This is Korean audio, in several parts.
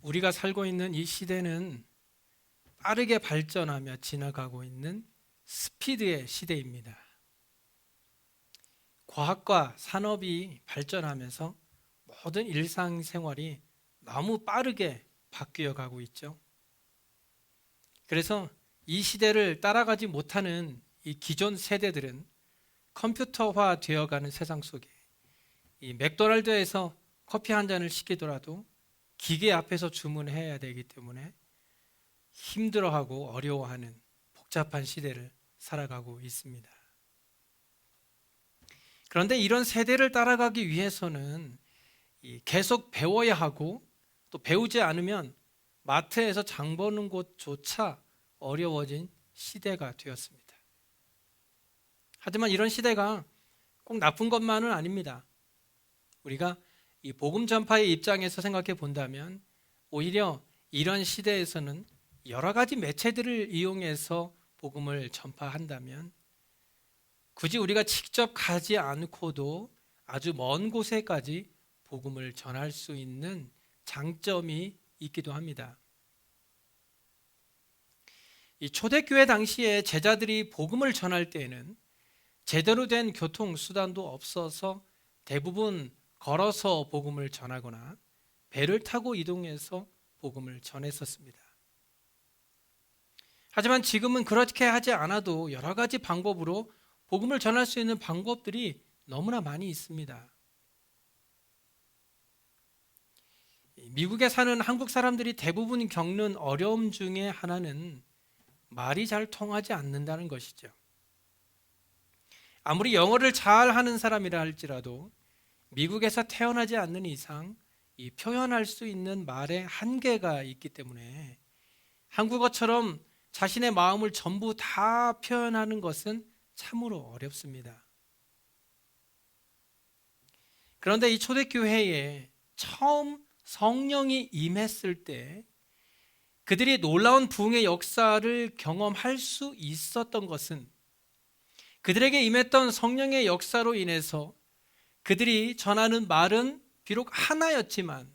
우리가 살고 있는 이 시대는 빠르게 발전하며 지나가고 있는 스피드의 시대입니다. 과학과 산업이 발전하면서 모든 일상생활이 너무 빠르게 바뀌어 가고 있죠. 그래서 이 시대를 따라가지 못하는 이 기존 세대들은 컴퓨터화 되어가는 세상 속에 이 맥도날드에서 커피 한 잔을 시키더라도 기계 앞에서 주문해야 되기 때문에 힘들어하고 어려워하는 복잡한 시대를 살아가고 있습니다. 그런데 이런 세대를 따라가기 위해서는 계속 배워야 하고, 또 배우지 않으면 마트에서 장 보는 곳조차 어려워진 시대가 되었습니다. 하지만 이런 시대가 꼭 나쁜 것만은 아닙니다. 우리가 이 복음 전파의 입장에서 생각해 본다면 오히려 이런 시대에서는 여러 가지 매체들을 이용해서 복음을 전파한다면 굳이 우리가 직접 가지 않고도 아주 먼 곳에까지 복음을 전할 수 있는 장점이 있기도 합니다. 이 초대교회 당시에 제자들이 복음을 전할 때에는 제대로 된 교통수단도 없어서 대부분 걸어서 복음을 전하거나 배를 타고 이동해서 복음을 전했었습니다. 하지만 지금은 그렇게 하지 않아도 여러 가지 방법으로 복음을 전할 수 있는 방법들이 너무나 많이 있습니다. 미국에 사는 한국 사람들이 대부분 겪는 어려움 중에 하나는 말이 잘 통하지 않는다는 것이죠. 아무리 영어를 잘 하는 사람이라 할지라도 미국에서 태어나지 않는 이상 이 표현할 수 있는 말의 한계가 있기 때문에 한국어처럼 자신의 마음을 전부 다 표현하는 것은 참으로 어렵습니다. 그런데 이 초대교회에 처음 성령이 임했을 때 그들이 놀라운 부흥의 역사를 경험할 수 있었던 것은 그들에게 임했던 성령의 역사로 인해서 그들이 전하는 말은 비록 하나였지만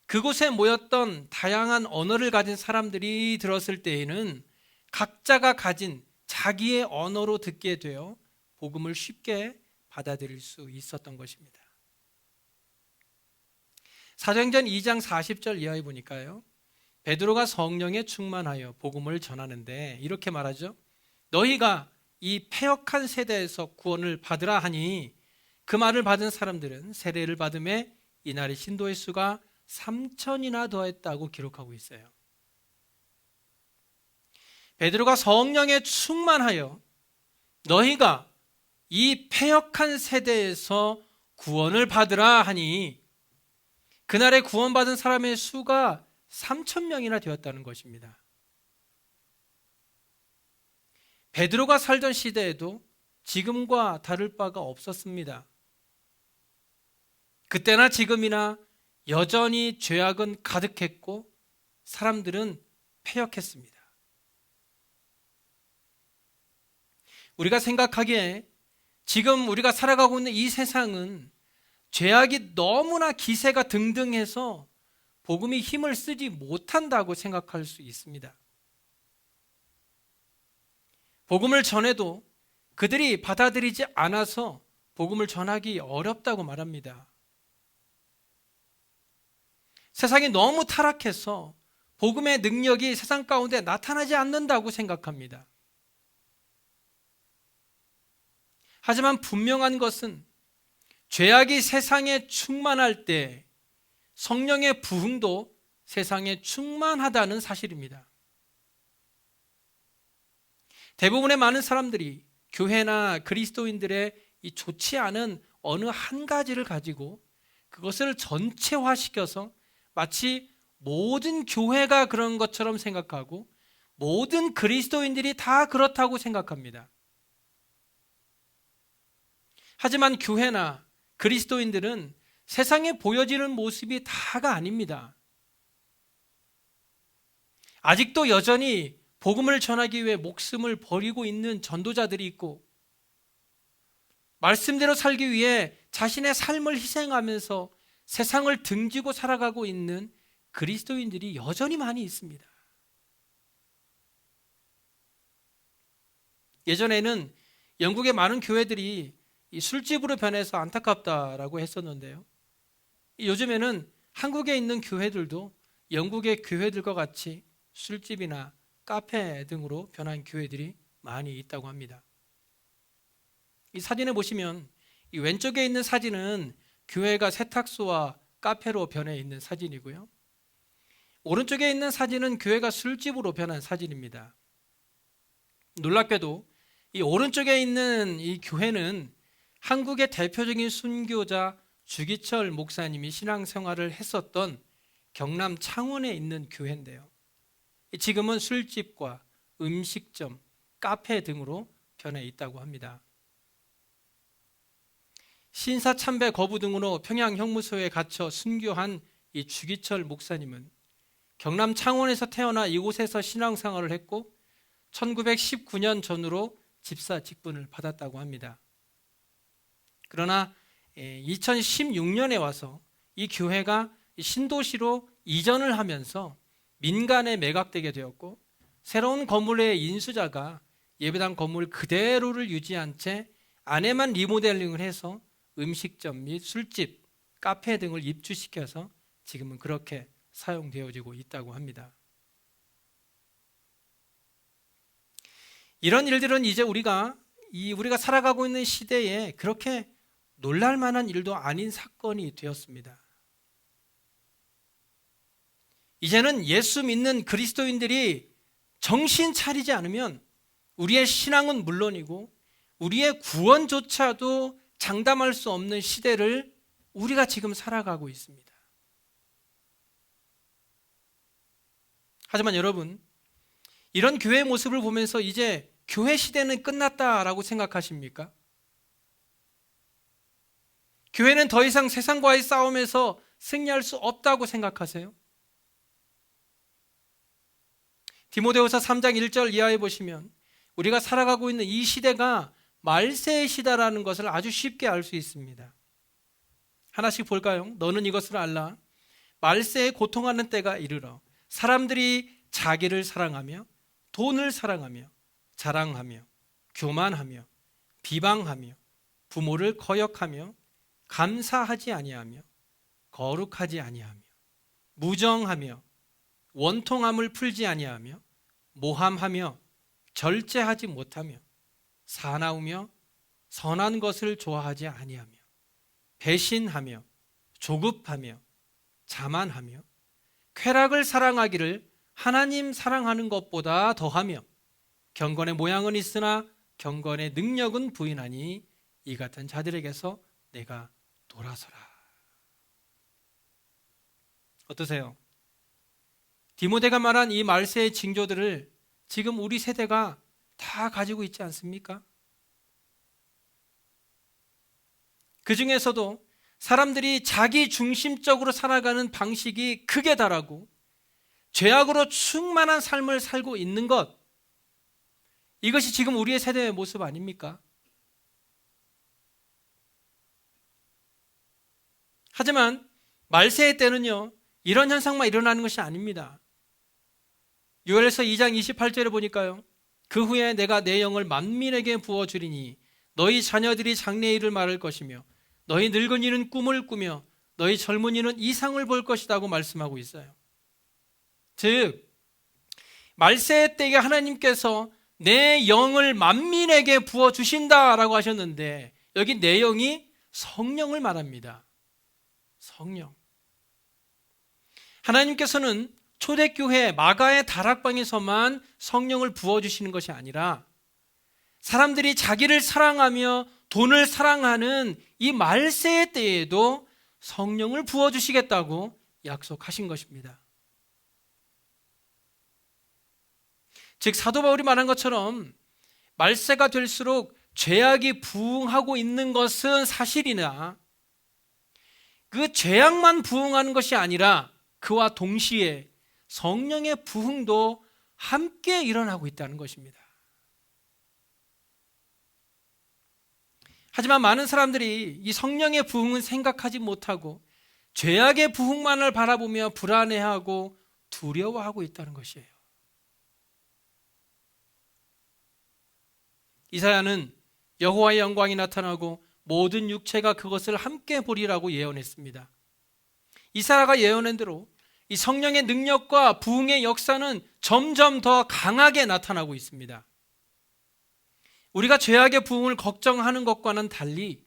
그곳에 모였던 다양한 언어를 가진 사람들이 들었을 때에는 각자가 가진 자기의 언어로 듣게 되어 복음을 쉽게 받아들일 수 있었던 것입니다. 사도행전 2장 40절 이하에 보니까요, 베드로가 성령에 충만하여 복음을 전하는데 이렇게 말하죠. 너희가 이 패역한 세대에서 구원을 받으라 하니 그 말을 받은 사람들은 세례를 받음에 이날의 신도의 수가 3,000이나 더했다고 기록하고 있어요. 베드로가 성령에 충만하여 너희가 이 패역한 세대에서 구원을 받으라 하니 그날에 구원받은 사람의 수가 3,000명이나 되었다는 것입니다. 베드로가 살던 시대에도 지금과 다를 바가 없었습니다. 그때나 지금이나 여전히 죄악은 가득했고 사람들은 패역했습니다. 우리가 생각하기에 지금 우리가 살아가고 있는 이 세상은 죄악이 너무나 기세가 등등해서 복음이 힘을 쓰지 못한다고 생각할 수 있습니다. 복음을 전해도 그들이 받아들이지 않아서 복음을 전하기 어렵다고 말합니다. 세상이 너무 타락해서 복음의 능력이 세상 가운데 나타나지 않는다고 생각합니다. 하지만 분명한 것은 죄악이 세상에 충만할 때 성령의 부흥도 세상에 충만하다는 사실입니다. 대부분의 많은 사람들이 교회나 그리스도인들의 이 좋지 않은 어느 한 가지를 가지고 그것을 전체화시켜서 마치 모든 교회가 그런 것처럼 생각하고 모든 그리스도인들이 다 그렇다고 생각합니다. 하지만 교회나 그리스도인들은 세상에 보여지는 모습이 다가 아닙니다. 아직도 여전히 복음을 전하기 위해 목숨을 버리고 있는 전도자들이 있고 말씀대로 살기 위해 자신의 삶을 희생하면서 세상을 등지고 살아가고 있는 그리스도인들이 여전히 많이 있습니다. 예전에는 영국의 많은 교회들이 이 술집으로 변해서 안타깝다라고 했었는데요. 요즘에는 한국에 있는 교회들도 영국의 교회들과 같이 술집이나 카페 등으로 변한 교회들이 많이 있다고 합니다. 이 사진에 보시면 이 왼쪽에 있는 사진은 교회가 세탁소와 카페로 변해 있는 사진이고요. 오른쪽에 있는 사진은 교회가 술집으로 변한 사진입니다. 놀랍게도 이 오른쪽에 있는 이 교회는 한국의 대표적인 순교자 주기철 목사님이 신앙생활을 했었던 경남 창원에 있는 교회인데요. 지금은 술집과 음식점, 카페 등으로 변해 있다고 합니다. 신사참배 거부 등으로 평양 형무소에 갇혀 순교한 이 주기철 목사님은 경남 창원에서 태어나 이곳에서 신앙생활을 했고 1919년 전후로 집사 직분을 받았다고 합니다. 그러나 2016년에 와서 이 교회가 신도시로 이전을 하면서 민간에 매각되게 되었고 새로운 건물의 인수자가 예배당 건물 그대로를 유지한 채 안에만 리모델링을 해서 음식점 및 술집, 카페 등을 입주시켜서 지금은 그렇게 사용되어지고 있다고 합니다. 이런 일들은 이제 우리가 살아가고 있는 시대에 그렇게 놀랄 만한 일도 아닌 사건이 되었습니다. 이제는 예수 믿는 그리스도인들이 정신 차리지 않으면 우리의 신앙은 물론이고 우리의 구원조차도 장담할 수 없는 시대를 우리가 지금 살아가고 있습니다. 하지만 여러분, 이런 교회의 모습을 보면서 이제 교회 시대는 끝났다라고 생각하십니까? 교회는 더 이상 세상과의 싸움에서 승리할 수 없다고 생각하세요? 디모데후서 3장 1절 이하에 보시면 우리가 살아가고 있는 이 시대가 말세의 시대라는 것을 아주 쉽게 알 수 있습니다. 하나씩 볼까요? 너는 이것을 알라. 말세에 고통하는 때가 이르러 사람들이 자기를 사랑하며 돈을 사랑하며 자랑하며 교만하며 비방하며 부모를 거역하며 감사하지 아니하며 거룩하지 아니하며 무정하며 원통함을 풀지 아니하며 모함하며 절제하지 못하며 사나우며 선한 것을 좋아하지 아니하며 배신하며 조급하며 자만하며 쾌락을 사랑하기를 하나님 사랑하는 것보다 더하며 경건의 모양은 있으나 경건의 능력은 부인하니 이 같은 자들에게서 내가 돌아서라. 어떠세요? 디모데가 말한 이 말세의 징조들을 지금 우리 세대가 다 가지고 있지 않습니까? 그 중에서도 사람들이 자기 중심적으로 살아가는 방식이 극에 달하고 죄악으로 충만한 삶을 살고 있는 것, 이것이 지금 우리의 세대의 모습 아닙니까? 하지만 말세의 때는요, 이런 현상만 일어나는 것이 아닙니다. 요엘서 2장 28절에 보니까요, 그 후에 내가 내 영을 만민에게 부어주리니 너희 자녀들이 장래일을 말할 것이며 너희 늙은이는 꿈을 꾸며 너희 젊은이는 이상을 볼 것이라고 말씀하고 있어요. 즉 말세의 때에 하나님께서 내 영을 만민에게 부어주신다라고 하셨는데 여기 내 영이 성령을 말합니다. 성령. 하나님께서는 초대교회 마가의 다락방에서만 성령을 부어주시는 것이 아니라 사람들이 자기를 사랑하며 돈을 사랑하는 이 말세의 때에도 성령을 부어주시겠다고 약속하신 것입니다. 즉 사도 바울이 말한 것처럼 말세가 될수록 죄악이 부흥하고 있는 것은 사실이나 그 죄악만 부흥하는 것이 아니라 그와 동시에 성령의 부흥도 함께 일어나고 있다는 것입니다. 하지만 많은 사람들이 이 성령의 부흥은 생각하지 못하고 죄악의 부흥만을 바라보며 불안해하고 두려워하고 있다는 것이에요. 이사야는 여호와의 영광이 나타나고 모든 육체가 그것을 함께 보리라고 예언했습니다. 이사야가 예언한 대로 이 성령의 능력과 부흥의 역사는 점점 더 강하게 나타나고 있습니다. 우리가 죄악의 부흥을 걱정하는 것과는 달리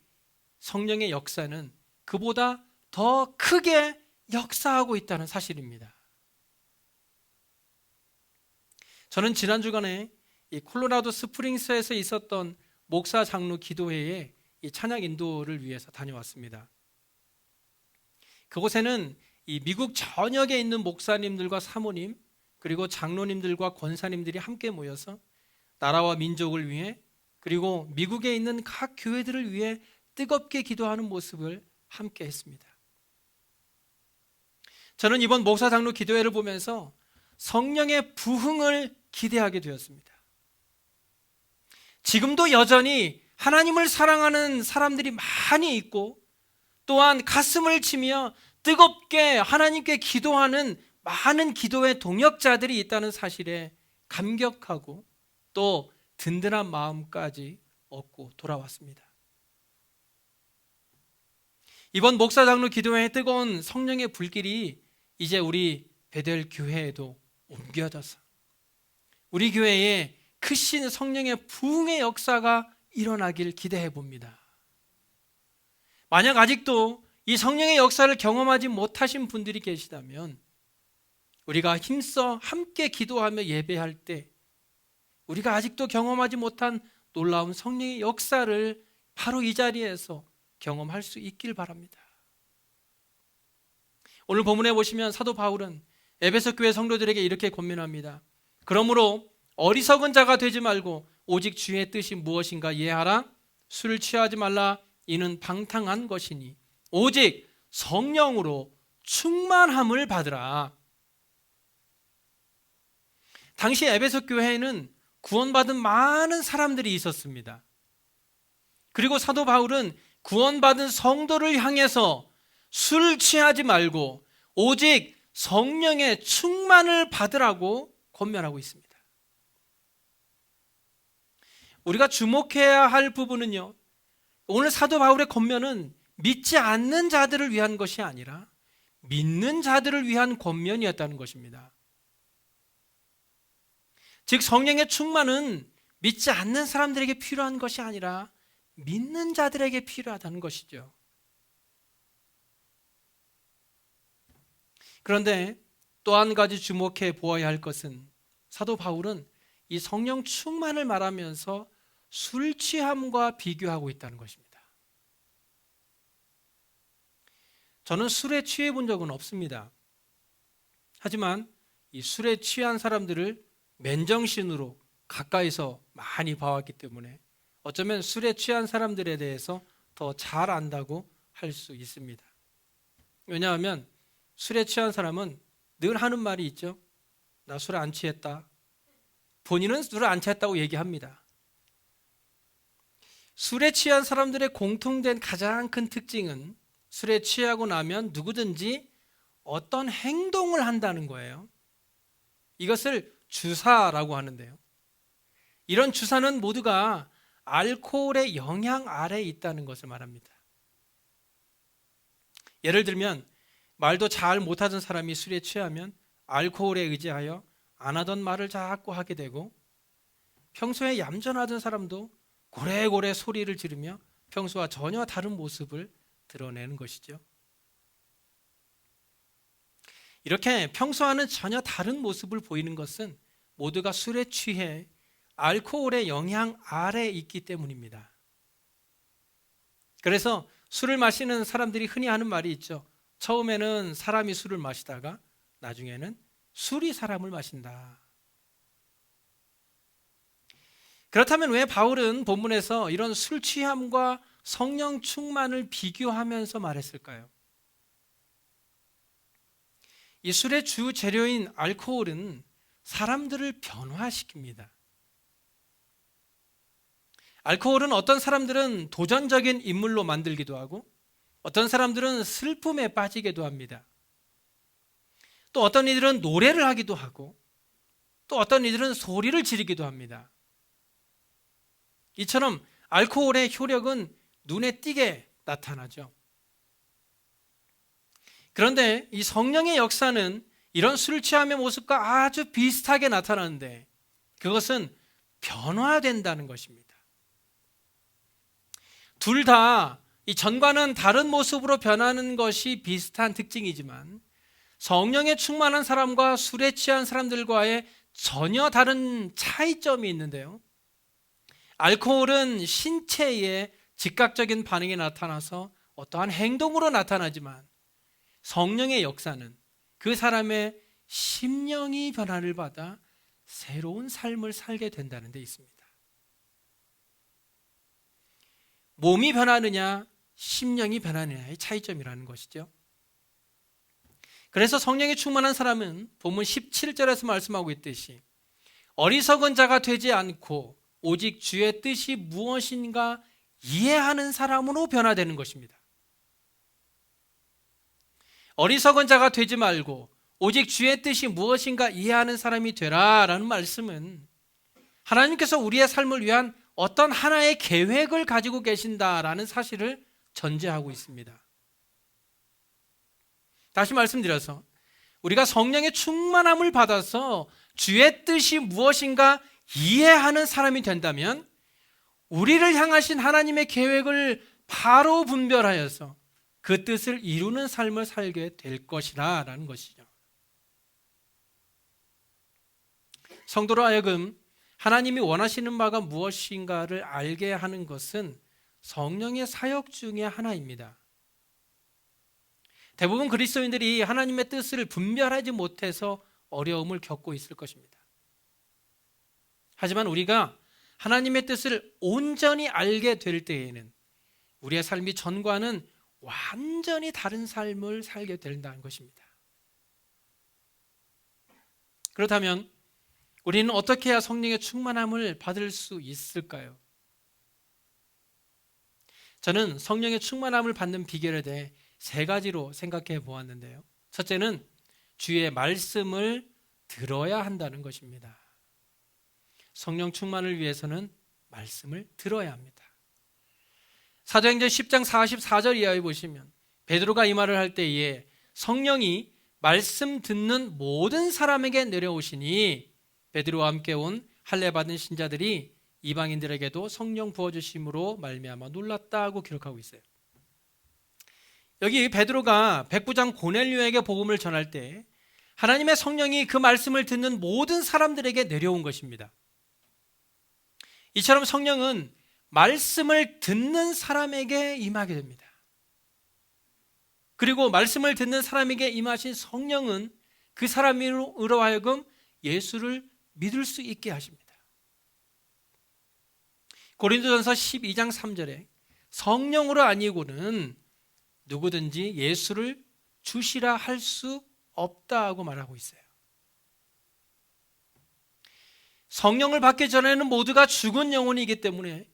성령의 역사는 그보다 더 크게 역사하고 있다는 사실입니다. 저는 지난 주간에 이 콜로라도 스프링스에서 있었던 목사 장로 기도회에 이 찬양 인도를 위해서 다녀왔습니다. 그곳에는 이 미국 전역에 있는 목사님들과 사모님 그리고 장로님들과 권사님들이 함께 모여서 나라와 민족을 위해 그리고 미국에 있는 각 교회들을 위해 뜨겁게 기도하는 모습을 함께 했습니다. 저는 이번 목사 장로 기도회를 보면서 성령의 부흥을 기대하게 되었습니다. 지금도 여전히 하나님을 사랑하는 사람들이 많이 있고 또한 가슴을 치며 뜨겁게 하나님께 기도하는 많은 기도의 동역자들이 있다는 사실에 감격하고 또 든든한 마음까지 얻고 돌아왔습니다. 이번 목사 장로 기도회의 뜨거운 성령의 불길이 이제 우리 베델 교회에도 옮겨져서 우리 교회에 크신 성령의 부흥의 역사가 일어나길 기대해 봅니다. 만약 아직도 이 성령의 역사를 경험하지 못하신 분들이 계시다면 우리가 힘써 함께 기도하며 예배할 때 우리가 아직도 경험하지 못한 놀라운 성령의 역사를 바로 이 자리에서 경험할 수 있길 바랍니다. 오늘 본문에 보시면 사도 바울은 에베소 교회 성도들에게 이렇게 권면합니다. 그러므로 어리석은 자가 되지 말고 오직 주의 뜻이 무엇인가 이해하라. 술을 취하지 말라. 이는 방탕한 것이니 오직 성령으로 충만함을 받으라. 당시 에베소 교회에는 구원받은 많은 사람들이 있었습니다. 그리고 사도 바울은 구원받은 성도를 향해서 술 취하지 말고 오직 성령의 충만을 받으라고 권면하고 있습니다. 우리가 주목해야 할 부분은요, 오늘 사도 바울의 권면은 믿지 않는 자들을 위한 것이 아니라 믿는 자들을 위한 권면이었다는 것입니다. 즉 성령의 충만은 믿지 않는 사람들에게 필요한 것이 아니라 믿는 자들에게 필요하다는 것이죠. 그런데 또 한 가지 주목해 보아야 할 것은 사도 바울은 이 성령 충만을 말하면서 술 취함과 비교하고 있다는 것입니다. 저는 술에 취해 본 적은 없습니다. 하지만 이 술에 취한 사람들을 맨정신으로 가까이서 많이 봐왔기 때문에 어쩌면 술에 취한 사람들에 대해서 더 잘 안다고 할 수 있습니다. 왜냐하면 술에 취한 사람은 늘 하는 말이 있죠. 나 술에 안 취했다. 본인은 술에 안 취했다고 얘기합니다. 술에 취한 사람들의 공통된 가장 큰 특징은 술에 취하고 나면 누구든지 어떤 행동을 한다는 거예요. 이것을 주사라고 하는데요. 이런 주사는 모두가 알코올의 영향 아래에 있다는 것을 말합니다. 예를 들면 말도 잘 못하던 사람이 술에 취하면 알코올에 의지하여 안 하던 말을 자꾸 하게 되고 평소에 얌전하던 사람도 고래고래 소리를 지르며 평소와 전혀 다른 모습을 드러내는 것이죠. 이렇게 평소와는 전혀 다른 모습을 보이는 것은 모두가 술에 취해 알코올의 영향 아래에 있기 때문입니다. 그래서 술을 마시는 사람들이 흔히 하는 말이 있죠. 처음에는 사람이 술을 마시다가 나중에는 술이 사람을 마신다. 그렇다면 왜 바울은 본문에서 이런 술 취함과 성령 충만을 비교하면서 말했을까요? 이 술의 주 재료인 알코올은 사람들을 변화시킵니다. 알코올은 어떤 사람들은 도전적인 인물로 만들기도 하고 어떤 사람들은 슬픔에 빠지기도 합니다. 또 어떤 이들은 노래를 하기도 하고 또 어떤 이들은 소리를 지르기도 합니다. 이처럼 알코올의 효력은 눈에 띄게 나타나죠. 그런데 이 성령의 역사는 이런 술 취함의 모습과 아주 비슷하게 나타나는데 그것은 변화된다는 것입니다. 둘 다 이 전과는 다른 모습으로 변하는 것이 비슷한 특징이지만 성령에 충만한 사람과 술에 취한 사람들과의 전혀 다른 차이점이 있는데요. 알코올은 신체에 즉각적인 반응이 나타나서 어떠한 행동으로 나타나지만 성령의 역사는 그 사람의 심령이 변화를 받아 새로운 삶을 살게 된다는 데 있습니다. 몸이 변하느냐 심령이 변하느냐의 차이점이라는 것이죠. 그래서 성령에 충만한 사람은 본문 17절에서 말씀하고 있듯이 어리석은 자가 되지 않고 오직 주의 뜻이 무엇인가 이해하는 사람으로 변화되는 것입니다. 어리석은 자가 되지 말고 오직 주의 뜻이 무엇인가 이해하는 사람이 되라라는 말씀은 하나님께서 우리의 삶을 위한 어떤 하나의 계획을 가지고 계신다라는 사실을 전제하고 있습니다. 다시 말씀드려서 우리가 성령의 충만함을 받아서 주의 뜻이 무엇인가 이해하는 사람이 된다면 우리를 향하신 하나님의 계획을 바로 분별하여서 그 뜻을 이루는 삶을 살게 될 것이라는 것이죠. 성도로 하여금 하나님이 원하시는 바가 무엇인가를 알게 하는 것은 성령의 사역 중에 하나입니다. 대부분 그리스도인들이 하나님의 뜻을 분별하지 못해서 어려움을 겪고 있을 것입니다. 하지만 우리가 하나님의 뜻을 온전히 알게 될 때에는 우리의 삶이 전과는 완전히 다른 삶을 살게 된다는 것입니다. 그렇다면 우리는 어떻게 해야 성령의 충만함을 받을 수 있을까요? 저는 성령의 충만함을 받는 비결에 대해 세 가지로 생각해 보았는데요. 첫째는 주의 말씀을 들어야 한다는 것입니다. 성령 충만을 위해서는 말씀을 들어야 합니다. 사도행전 10장 44절 이하에 보시면 베드로가 이 말을 할 때에 성령이 말씀 듣는 모든 사람에게 내려오시니 베드로와 함께 온 할례 받은 신자들이 이방인들에게도 성령 부어주심으로 말미암아 놀랐다고 기록하고 있어요. 여기 베드로가 백부장 고넬료에게 복음을 전할 때 하나님의 성령이 그 말씀을 듣는 모든 사람들에게 내려온 것입니다. 이처럼 성령은 말씀을 듣는 사람에게 임하게 됩니다. 그리고 말씀을 듣는 사람에게 임하신 성령은 그 사람으로 하여금 예수를 믿을 수 있게 하십니다. 고린도전서 12장 3절에 성령으로 아니고는 누구든지 예수를 주시라 할 수 없다고 말하고 있어요. 성령을 받기 전에는 모두가 죽은 영혼이기 때문에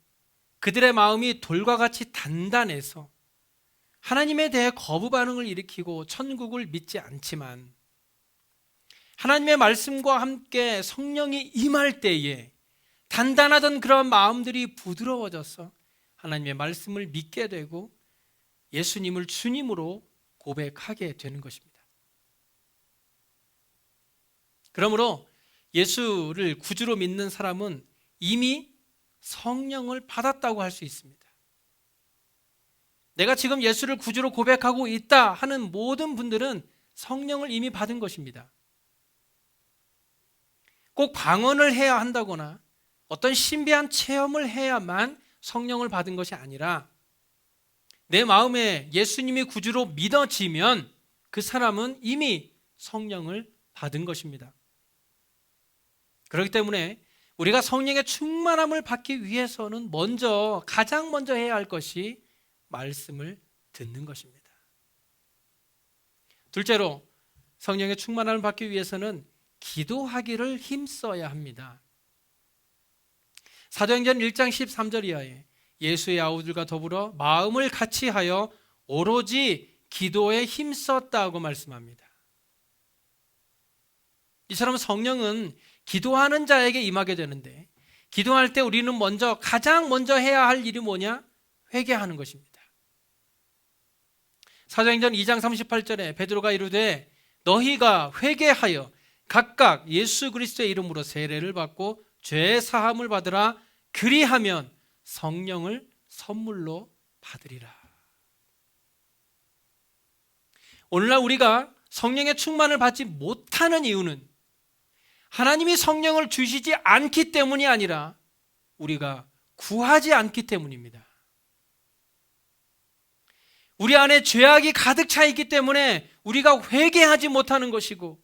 그들의 마음이 돌과 같이 단단해서 하나님에 대해 거부 반응을 일으키고 천국을 믿지 않지만 하나님의 말씀과 함께 성령이 임할 때에 단단하던 그런 마음들이 부드러워져서 하나님의 말씀을 믿게 되고 예수님을 주님으로 고백하게 되는 것입니다. 그러므로 예수를 구주로 믿는 사람은 이미 성령을 받았다고 할 수 있습니다. 내가 지금 예수를 구주로 고백하고 있다 하는 모든 분들은 성령을 이미 받은 것입니다. 꼭 방언을 해야 한다거나 어떤 신비한 체험을 해야만 성령을 받은 것이 아니라 내 마음에 예수님이 구주로 믿어지면 그 사람은 이미 성령을 받은 것입니다. 그렇기 때문에 우리가 성령의 충만함을 받기 위해서는 가장 먼저 해야 할 것이 말씀을 듣는 것입니다. 둘째로 성령의 충만함을 받기 위해서는 기도하기를 힘써야 합니다. 사도행전 1장 13절 이하에 예수의 아우들과 더불어 마음을 같이하여 오로지 기도에 힘썼다고 말씀합니다. 이처럼 성령은 기도하는 자에게 임하게 되는데, 기도할 때 우리는 가장 먼저 해야 할 일이 뭐냐? 회개하는 것입니다. 사도행전 2장 38절에 베드로가 이르되 너희가 회개하여 각각 예수 그리스도의 이름으로 세례를 받고 죄 사함을 받으라. 그리하면 성령을 선물로 받으리라. 오늘날 우리가 성령의 충만을 받지 못하는 이유는 하나님이 성령을 주시지 않기 때문이 아니라 우리가 구하지 않기 때문입니다. 우리 안에 죄악이 가득 차 있기 때문에 우리가 회개하지 못하는 것이고,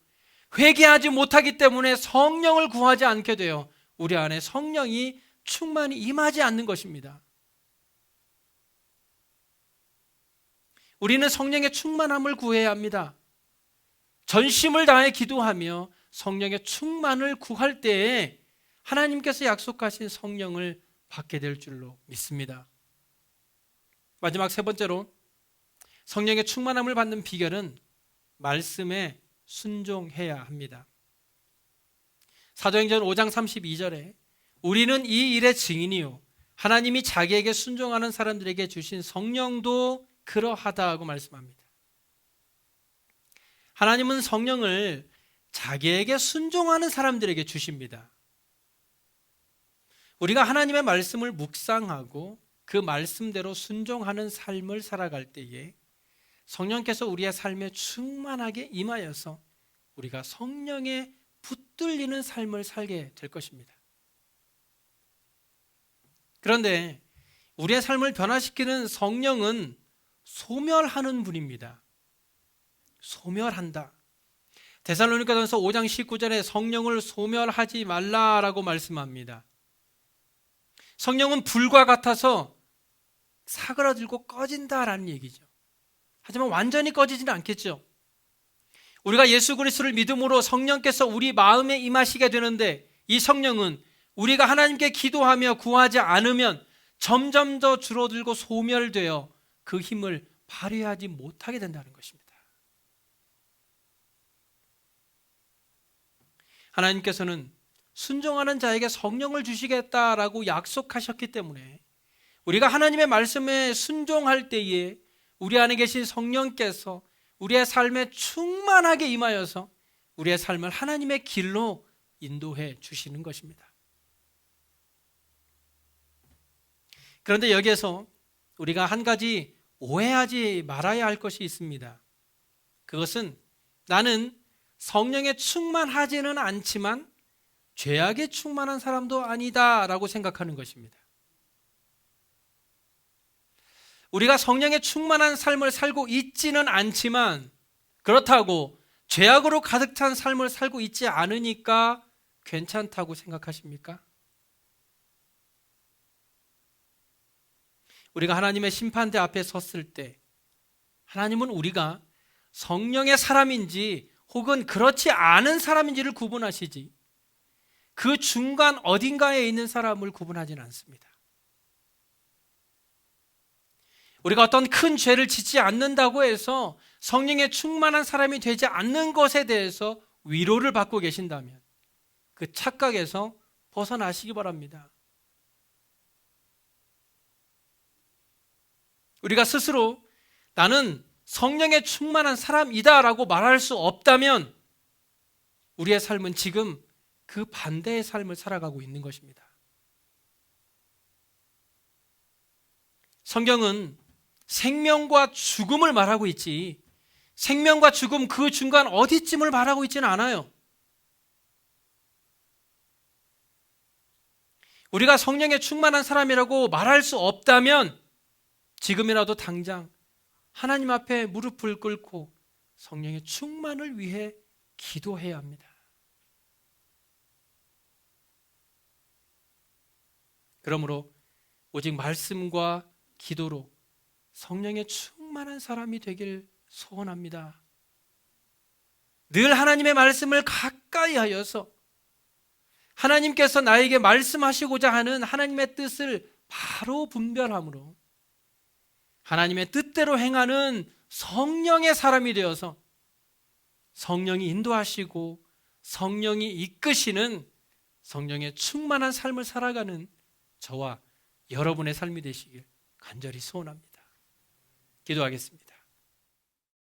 회개하지 못하기 때문에 성령을 구하지 않게 되어 우리 안에 성령이 충만히 임하지 않는 것입니다. 우리는 성령의 충만함을 구해야 합니다. 전심을 다해 기도하며 성령의 충만을 구할 때에 하나님께서 약속하신 성령을 받게 될 줄로 믿습니다. 마지막 세 번째로, 성령의 충만함을 받는 비결은 말씀에 순종해야 합니다. 사도행전 5장 32절에 우리는 이 일의 증인이요 하나님이 자기에게 순종하는 사람들에게 주신 성령도 그러하다고 말씀합니다. 하나님은 성령을 자기에게 순종하는 사람들에게 주십니다. 우리가 하나님의 말씀을 묵상하고 그 말씀대로 순종하는 삶을 살아갈 때에 성령께서 우리의 삶에 충만하게 임하여서 우리가 성령에 붙들리는 삶을 살게 될 것입니다. 그런데 우리의 삶을 변화시키는 성령은 소멸하는 분입니다. 소멸한다. 데살로니가전서 5장 19절에 성령을 소멸하지 말라라고 말씀합니다. 성령은 불과 같아서 사그라들고 꺼진다라는 얘기죠. 하지만 완전히 꺼지지는 않겠죠. 우리가 예수 그리스도를 믿음으로 성령께서 우리 마음에 임하시게 되는데, 이 성령은 우리가 하나님께 기도하며 구하지 않으면 점점 더 줄어들고 소멸되어 그 힘을 발휘하지 못하게 된다는 것입니다. 하나님께서는 순종하는 자에게 성령을 주시겠다라고 약속하셨기 때문에 우리가 하나님의 말씀에 순종할 때에 우리 안에 계신 성령께서 우리의 삶에 충만하게 임하여서 우리의 삶을 하나님의 길로 인도해 주시는 것입니다. 그런데 여기에서 우리가 한 가지 오해하지 말아야 할 것이 있습니다. 그것은 나는 성령에 충만하지는 않지만 죄악에 충만한 사람도 아니다라고 생각하는 것입니다. 우리가 성령에 충만한 삶을 살고 있지는 않지만 그렇다고 죄악으로 가득 찬 삶을 살고 있지 않으니까 괜찮다고 생각하십니까? 우리가 하나님의 심판대 앞에 섰을 때 하나님은 우리가 성령의 사람인지 혹은 그렇지 않은 사람인지를 구분하시지 그 중간 어딘가에 있는 사람을 구분하지는 않습니다. 우리가 어떤 큰 죄를 짓지 않는다고 해서 성령에 충만한 사람이 되지 않는 것에 대해서 위로를 받고 계신다면 그 착각에서 벗어나시기 바랍니다. 우리가 스스로 나는 성령에 충만한 사람이다라고 말할 수 없다면 우리의 삶은 지금 그 반대의 삶을 살아가고 있는 것입니다. 성경은 생명과 죽음을 말하고 있지 생명과 죽음 그 중간 어디쯤을 말하고 있지는 않아요. 우리가 성령에 충만한 사람이라고 말할 수 없다면 지금이라도 당장 하나님 앞에 무릎을 꿇고 성령의 충만을 위해 기도해야 합니다. 그러므로 오직 말씀과 기도로 성령의 충만한 사람이 되길 소원합니다. 늘 하나님의 말씀을 가까이 하여서 하나님께서 나에게 말씀하시고자 하는 하나님의 뜻을 바로 분별함으로 하나님의 뜻대로 행하는 성령의 사람이 되어서 성령이 인도하시고 성령이 이끄시는 성령의 충만한 삶을 살아가는 저와 여러분의 삶이 되시길 간절히 소원합니다. 기도하겠습니다.